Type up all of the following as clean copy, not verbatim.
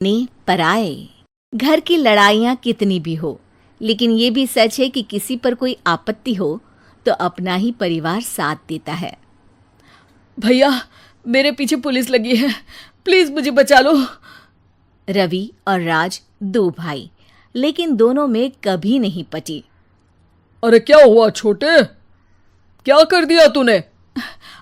ने पराए। घर की लड़ाइयाँ कितनी भी हो, लेकिन ये भी सच है कि किसी पर कोई आपत्ति हो तो अपना ही परिवार साथ देता है। भैया, मेरे पीछे पुलिस लगी है, प्लीज मुझे बचा लो। रवि और राज दो भाई, लेकिन दोनों में कभी नहीं पटी। अरे क्या हुआ छोटे, क्या कर दिया तूने?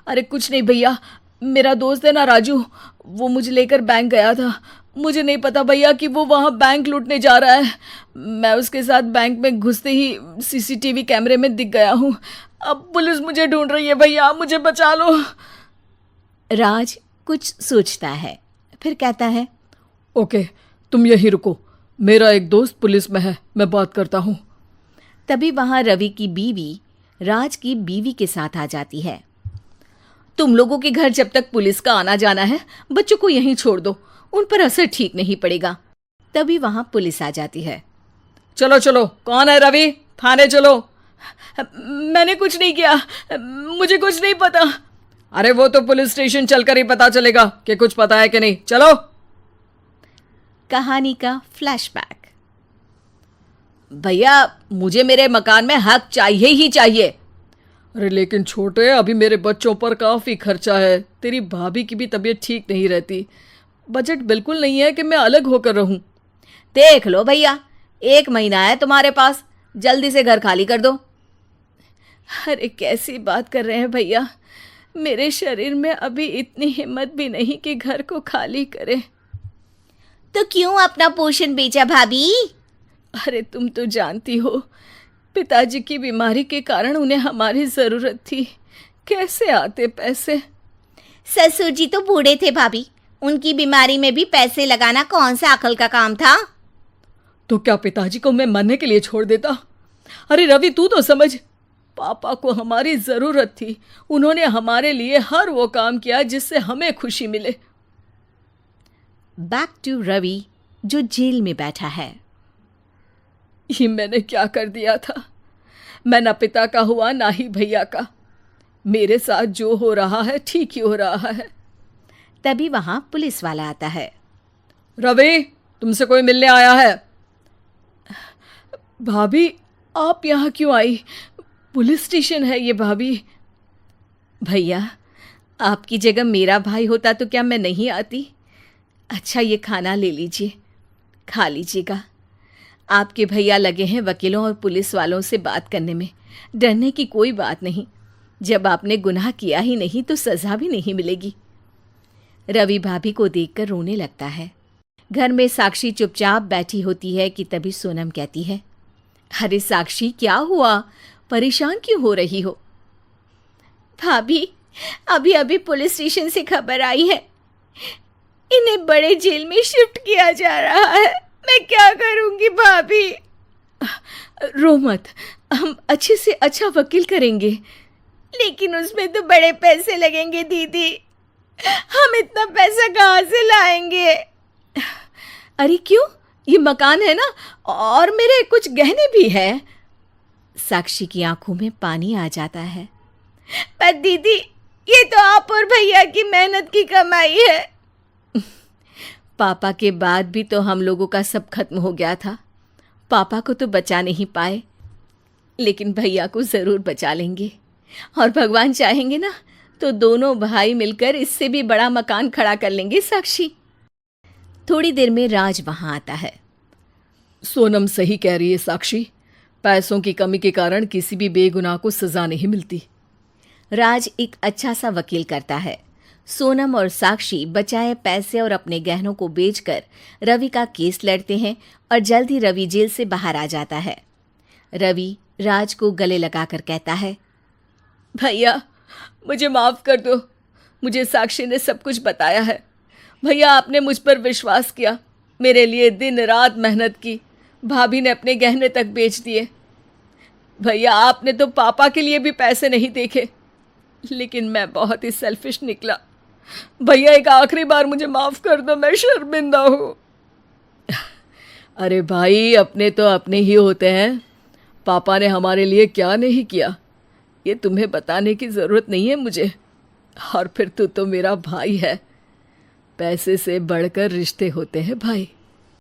अरे कुछ नहीं भैया, मेरा दोस्त है ना राजू, वो मुझे लेकर बैंक गया था। मुझे नहीं पता भैया कि वो वहाँ बैंक लूटने जा रहा है। मैं उसके साथ बैंक में घुसते ही सीसीटीवी कैमरे में दिख गया हूँ। अब पुलिस मुझे ढूंढ रही है भैया, मुझे बचा लो। राज कुछ सोचता है, फिर कहता है, ओके, तुम यहीं रुको, मेरा एक दोस्त पुलिस में है, मैं बात करता हूँ। तभी वहां रवि की बीवी राज की बीवी के साथ आ जाती है। तुम लोगों के घर जब तक पुलिस का आना जाना है, बच्चों को यहीं छोड़ दो, उन पर असर ठीक नहीं पड़ेगा। तभी वहां पुलिस आ जाती है। चलो चलो, कौन है रवि, थाने चलो। मैंने कुछ नहीं किया, मुझे कुछ नहीं पता। अरे वो तो पुलिस स्टेशन चलकर ही पता चलेगा कि कुछ पता है कि नहीं, चलो। कहानी का फ्लैशबैक। भैया, मुझे मेरे मकान में हक चाहिए ही चाहिए। अरे लेकिन छोटे, अभी मेरे बच्चों पर काफ़ी खर्चा है, तेरी भाभी की भी तबीयत ठीक नहीं रहती, बजट बिल्कुल नहीं है कि मैं अलग होकर रहूं। देख लो भैया, 1 महीना है तुम्हारे पास, जल्दी से घर खाली कर दो। अरे कैसी बात कर रहे हैं भैया, मेरे शरीर में अभी इतनी हिम्मत भी नहीं कि घर को खाली करे। तो क्यों अपना पोषण बेचा भाभी? अरे तुम तो जानती हो, पिताजी की बीमारी के कारण उन्हें हमारी जरूरत थी, कैसे आते पैसे। ससुर जी तो बूढ़े थे भाभी, उनकी बीमारी में भी पैसे लगाना कौन सा अकल का काम था। तो क्या पिताजी को मैं मरने के लिए छोड़ देता? अरे रवि, तू तो समझ, पापा को हमारी जरूरत थी, उन्होंने हमारे लिए हर वो काम किया जिससे हमें खुशी मिले। बैक टू रवि, जो जेल में बैठा है। ये मैंने क्या कर दिया था? मैं ना पिता का हुआ ना ही भैया का। मेरे साथ जो हो रहा है ठीक ही हो रहा है। तभी वहां पुलिस वाला आता है। रवि, तुमसे कोई मिलने आया है। भाभी, आप यहाँ क्यों आई? पुलिस स्टेशन है ये भाभी। भैया, आपकी जगह मेरा भाई होता तो क्या मैं नहीं आती? अच्छा, ये खाना ले लीजिए, खा लीजिएगा। आपके भैया लगे हैं वकीलों और पुलिस वालों से बात करने में, डरने की कोई बात नहीं। जब आपने गुनाह किया ही नहीं तो सज़ा भी नहीं मिलेगी। रवि भाभी को देखकर रोने लगता है। घर में साक्षी चुपचाप बैठी होती है कि तभी सोनम कहती है, अरे साक्षी, क्या हुआ, परेशान क्यों हो रही हो? भाभी, अभी अभी पुलिस स्टेशन से खबर आई है, इन्हें बड़े जेल में शिफ्ट किया जा रहा है। मैं क्या करूंगी भाभी? रो मत, हम अच्छे से अच्छा वकील करेंगे। लेकिन उसमें तो बड़े पैसे लगेंगे दीदी, हम इतना पैसा कहाँ से लाएंगे? अरे क्यों, ये मकान है ना, और मेरे कुछ गहने भी हैं। साक्षी की आंखों में पानी आ जाता है। पर दीदी, ये तो आप और भैया की मेहनत की कमाई है। पापा के बाद भी तो हम लोगों का सब खत्म हो गया था। पापा को तो बचा नहीं पाए, लेकिन भैया को ज़रूर बचा लेंगे, और भगवान चाहेंगे ना तो दोनों भाई मिलकर इससे भी बड़ा मकान खड़ा कर लेंगे। साक्षी। थोड़ी देर में राज वहां आता है। सोनम सही कह रही है साक्षी, पैसों की कमी के कारण किसी भी बेगुनाह को सजा नहीं मिलती। राज एक अच्छा सा वकील करता है। सोनम और साक्षी बचाए पैसे और अपने गहनों को बेचकर रवि का केस लड़ते हैं और जल्द ही रवि जेल से बाहर आ जाता है। रवि राज को गले लगाकर कहता है, भैया मुझे माफ़ कर दो, मुझे साक्षी ने सब कुछ बताया है। भैया, आपने मुझ पर विश्वास किया, मेरे लिए दिन रात मेहनत की, भाभी ने अपने गहने तक बेच दिए। भैया, आपने तो पापा के लिए भी पैसे नहीं देखे, लेकिन मैं बहुत ही सेल्फिश निकला। भैया, एक आखिरी बार मुझे माफ़ कर दो, मैं शर्मिंदा हूँ। अरे भाई, अपने तो अपने ही होते हैं, पापा ने हमारे लिए क्या नहीं किया ये तुम्हें बताने की ज़रूरत नहीं है मुझे। और फिर तू तो मेरा भाई है, पैसे से बढ़कर रिश्ते होते हैं भाई।